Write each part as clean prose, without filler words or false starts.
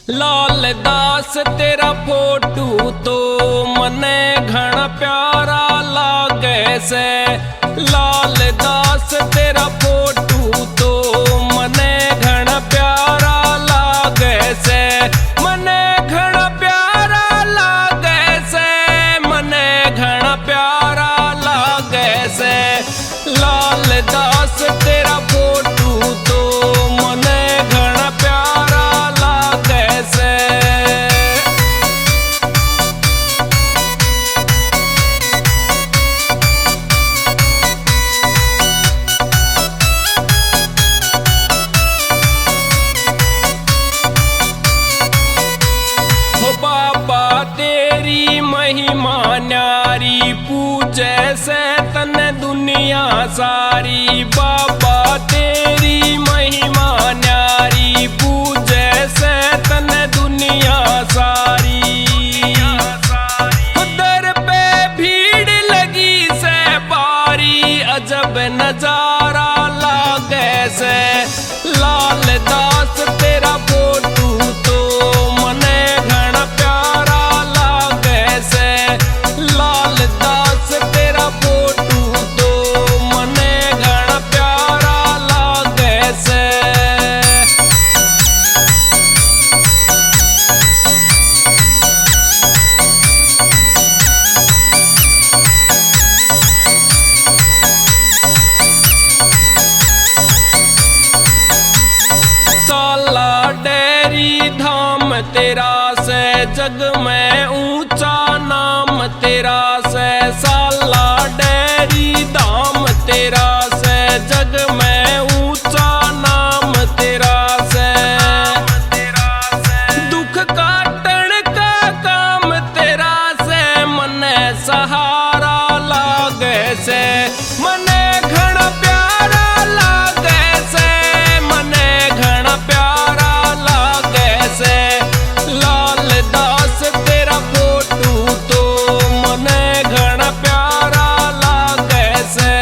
लाल दास तेरा फोटू तो मने घना प्यारा लागे से। लाल दास तेरा फोटू तो मने घना प्यारा लागे से। मने घना प्यारा लागे से। मने घना प्यारा लागे से। लाल दास तेरा फोटू तो मने घना प्यारा लागे से। हो बाबा तेरी महिमा न्यारी पूजे से तन दुनिया सारी। बाबा तेरी महिमा न्यारी पूजे से तन दुनिया सारी। दर पे भीड़ लगी से बारी अजब नजारा लागे से। लाल दास तेरा फोटू तो मने घना प्यारा लागे से। लाल दास तेरा फोटू तो मने घना प्यारा लागे से। साला डेरी धाम तेरा से जग में ऊंचा नाम तेरा से। साला डेरी धाम तेरा से जग में ऊंचा नाम तेरा से। दुख काटण का काम तेरा से मने सहारा लागे से। मने घना प्यारा लागे से। मने घना प्यारा लागे से। लाल दास तेरा फोटू तो मने घना प्यारा लागे से।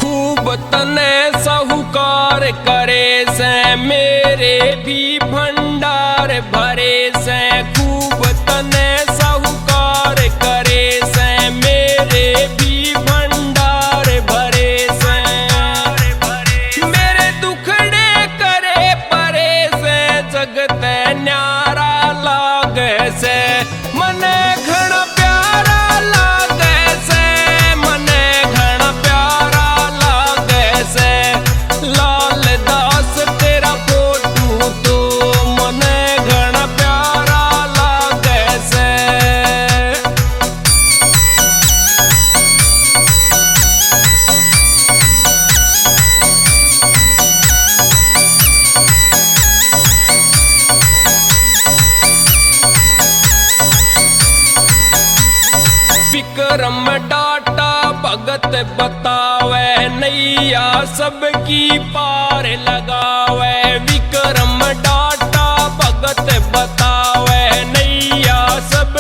खूब तने साहूकार करे से मेरे भी भंडार भरे से। खूब तने साहूकार करे से मेरे भी भंडार भरे से। मेरे दुखड़े करे परे से जगत न्यारा लागे से। मने घना प्यारा लागे से। मने घना प्यारा लागे से। लाल दास तेरा फोटू तो मने घना प्यारा लागे से। विक्रम डाटा भगत बतावे नैया सबकी पार लगावे। विक्रम डाटा भगत बतावे नैया सब